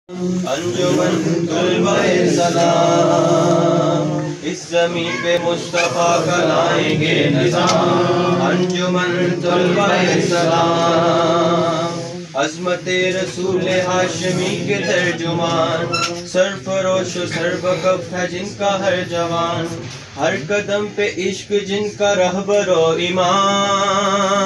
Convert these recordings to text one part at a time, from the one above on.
انجمن طلبۂ سلام، اس زمین پہ مصطفیٰ کا لائیں گے نظام۔ انجمن طلبۂ سلام، عظمت رسول ہاشمی کے ترجمان، سرفروش و سربکف ہے جن کا ہر جوان، ہر قدم پہ عشق جن کا رہبر و امام،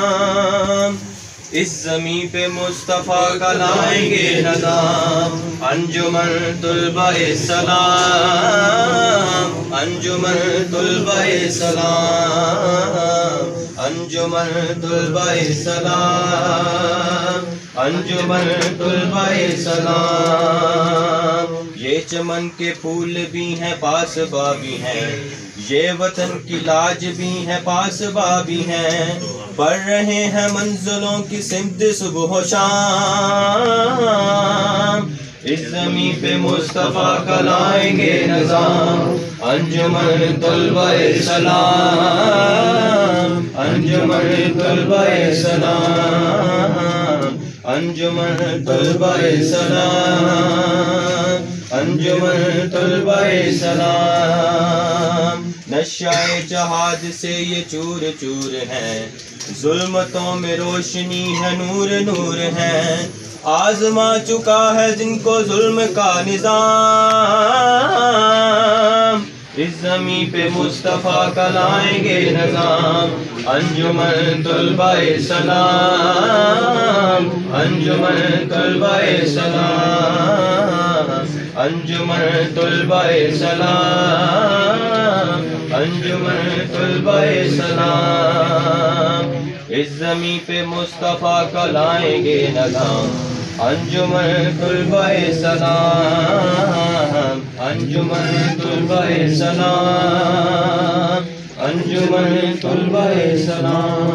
اس زمین پہ مصطفیٰ کا لائیں گے نظام۔ انجمن طلبۂ سلام، انجمن طلبۂ سلام، انجمن طلبۂ سلام، انجمن طلبۂ سلام۔ یہ چمن کے پھول بھی ہیں پاسبا بھی ہیں، یہ وطن کی لاج بھی ہیں پاسبا بھی ہیں، بڑھ رہے ہیں منزلوں کی سمت صبح و شام، اس زمین پہ مصطفیٰ کا لائیں گے نظام۔ انجمن طلبۂ سلام، انجمن طلبۂ سلام، انجمن طلبۂ سلام، انجمن طلبۂ سلام۔ نشائے جہاد سے یہ چور چور ہیں، ظلمتوں میں روشنی ہے نور نور ہے، آزما چکا ہے جن کو ظلم کا نظام، اس زمین پہ مصطفیٰ کا لائیں گے نظام۔ انجمن طلبۂ سلام، انجمن طلبۂ سلام، انجمن طلبۂ سلام، انجمن طلبۂ سلام، اس زمین پہ مصطفیٰ کا لائیں گے نظام۔ انجمن طلبۂ سلام، انجمن طلبۂ سلام، انجمن طلبۂ سلام۔